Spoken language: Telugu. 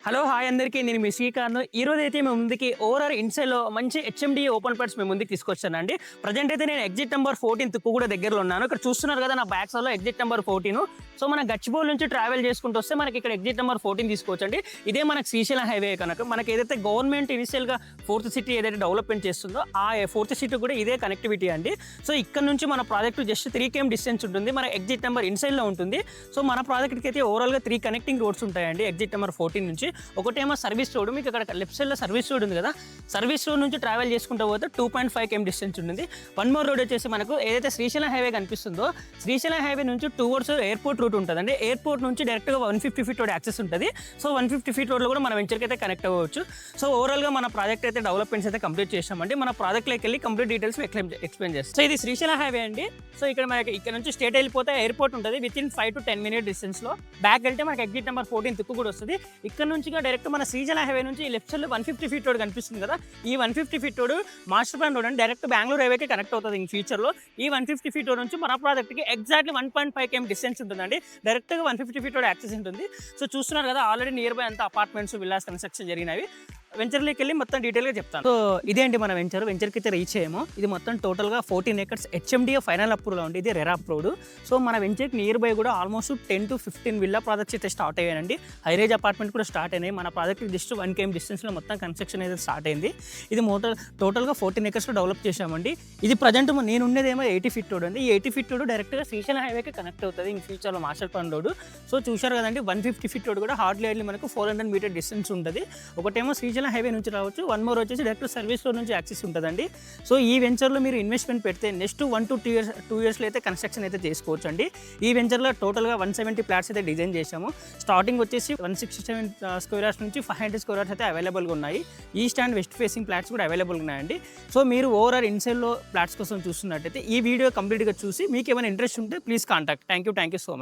హలో! హాయ్ అందరికీ. నేను మీ శ్రీకాంత్. ఈరోజైతే మీ ముందుకి ఓవరాల్ ఇన్సైడ్‌లో మంచి హెచ్ఎండీ ఓపెన్ ప్లాట్స్ మీ ముందుకు తీసుకొచ్చానండి. ప్రెజెంట్ అయితే నేను ఎగ్జిట్ నంబర్ 14 తుక్కుగూడ దగ్గరలో ఉన్నాను. ఇక్కడ చూస్తున్నారు కదా నా బ్యాక్ సైడ్‌లో ఎగ్జిట్ నంబర్ 14. సో మన గచ్చిబౌలి నుంచి ట్రావెల్ చేసుకుంటూ వస్తే మనకి ఇక్కడ ఎగ్జిట్ నంబర్ 14 తీసుకోవచ్చండి. ఇదే మనకి శ్రీశైలం హైవే కనుక మనకి ఏదైతే గవర్నమెంట్ ఇనిషియల్‌గా ఫోర్త్ సిటీ ఏదైతే డెవలప్‌మెంట్ చేస్తుందో ఆ ఫోర్త్ సిటీ కూడా ఇదే కనెక్టివిటీ అండి. సో ఇక్కడ నుంచి మన ప్రాజెక్ట్ జస్ట్ 3 km డిస్టెన్స్ ఉంటుంది. మన ఎగ్జిట్ నంబర్ ఇన్సైడ్‌లో ఉంటుంది. సో మన ప్రాజెక్ట్‌కి అయితే ఓవరాల్‌గా 3 కనెక్టింగ్ రోడ్స్ ఉంటాయండి ఎగ్జిట్ నంబర్ 14 నుంచి. ఒకటేమో సర్వీస్ రోడ్, మీకు అక్కడ లెఫ్ట్ సైడ్‌లో సర్వీస్ రోడ్ ఉంది కదా, సర్వీస్ రోడ్ నుంచి ట్రావెల్ చేసుకుంటూ పోతే 2.5 km డిస్టెన్స్ ఉంటుంది. వన్ మోర్ రోడ్ వచ్చేసి మనకు ఏదైతే శ్రీశైలం హైవే కనిపిస్తుందో శ్రీశైలం హైవే నుంచి టువర్డ్స్ ఎయిర్పోర్ట్ రూట్ ఉంటుందండి. ఎయిర్పోర్ట్ నుంచి డైరెక్ట్గా 150 ఫీట్ రోడ్ యాక్సెస్ ఉంటుంది. సో 150 ఫీట్ రోడ్లో కూడా మన వెంచర్కి అయితే కనెక్ట్ అవ్వచ్చు. సో ఓవరాల్గా మన ప్రాజెక్ట్ అయితే డెవలప్మెంట్స్ అయితే కంప్లీట్ చేసామండి. మన ప్రాజెక్ట్లోకి వెళ్ళి కంప్లీట్ డీటెయిల్స్ ఎక్స్ప్లెయిన్ చేస్తాం. సో ఇది శ్రీశైలం హైవే అండి. సో ఇక్కడ మనకి ఇక్కడ నుంచి స్టేట్ వెళ్ళిపోతే ఎయిర్పోర్ట్ ఉంటుంది. వితిన్ 5 to 10 minute డిస్టెన్స్లో బ్యాక్ వెళ్తే మనకి ఎగ్జిట్ నెంబర్ 14 తుక్కు కూడా వస్తుంది. ఇక్కడ నుంచి డైరెక్ట్ మన శ్రీశైలం హైవే నుంచి లెఫ్ట్ సైడ్లో 150 ఫీట్ రోడ్ కనిపిస్తుంది కదా, ఈ 150 feet road master plan road అండి. డైరెక్ట్ బెంగళూరు హైవేకి కనెక్ట్ అవుతుంది ఇన్ ఫ్యూచర్లో. ఈ 150 ఫీట్ రోడ్ నుంచి మన ప్రాజెక్ట్కి ఎగ్జాక్ట్లీ 1.5 km డిస్టెన్స్ ఉంటుందండి. డైరెక్ట్గా 150 ఫీట్ రోడ్ యాక్సెస్ ఉంటుంది. సో చూస్తున్నారు కదా ఆల్రెడీ నియర్ బై అంతా అపార్ట్మెంట్స్ విల్లాస్ కన్స్ట్రక్షన్ జరిగినవి. వెంచర్లోకి వెళ్ళి మొత్తం డీటెయిల్గా చెప్తాను. సో ఇదే అండి మన వెంచర్కి అయితే రీచ్ అయ్యాము. ఇది మొత్తం టోటల్గా 14 acres హెచ్ఎండిఏ ఫైనల్ అప్రూవ్లో ఉంది. ఇది రెరా అప్రూవ్డ్. సో మన వెంచర్కి నియర్ బై కూడా ఆల్మోస్ట్ 10 to 15 విల్లా ప్రాజెక్ట్స్ అయితే స్టార్ట్ అయ్యాయండి. హైరేజ్ అపార్ట్మెంట్ కూడా స్టార్ట్ అయినాయి. మన ప్రాజెక్ట్ జస్ట్ 1 km డిస్టెన్స్లో మొత్తం కన్స్ట్రక్షన్ అయితే స్టార్ట్ అయింది. ఇది టోటల్గా 14 acresలో డెవలప్ చేశామండి. ఇది ప్రజెంట్ నేను ఉండేదేమో 80 ఫీట్ రోడ్ అండి. ఈ 80 ఫీట్ రోడ్ డైరెక్ట్గా శ్రీశైలం హైవేకి కనెక్ట్ అవుతుంది ఇన్ ఫ్యూచర్లో మాస్టర్ ప్లాన్ రోడ్. సో చూశారు కదండి 150 ఫీట్ రోడ్ కూడా హార్డ్లీ మనకు 400 మీటర్ డిస్టెన్స్ ఉంటుంది. ఒకటేమో శ్రీశైలం హైవే నుంచి రావచ్చు, వన్ మోర్ వచ్చేసి డైరెక్ట్ సర్వీస్ రోడ్ నుంచి యాక్సెస్ ఉంటుందండి. సో ఈ వెంచర్లో మీరు ఇన్వెస్ట్మెంట్ పెడితే నెక్స్ట్ 1 to 2 yearsలో అయితే కన్స్ట్రక్షన్ అయితే చేసుకోవచ్చు అండి. ఈ వెంచర్లో టోటల్గా 170 ప్లాట్స్ అయితే డిజైన్ చేశాము. స్టార్టింగ్ వచ్చేసి 167 స్క్వేర్ యార్డ్స్ నుంచి 500 స్క్వేర్ యార్డ్స్ అయితే అవైలబుల్గా ఉన్నాయి. East and west facing plots కూడా అవైలబుల్గా ఉన్నాయండి. సో మీరు ఓవరాల్ ఇన్సైడ్లో ప్లాట్స్ కోసం చూస్తున్నట్టయితే ఈ వీడియో కంప్లీట్గా చూసి మీకు ఏమైనా ఇంట్రెస్ట్ ఉంటే please contact. Thank you so much.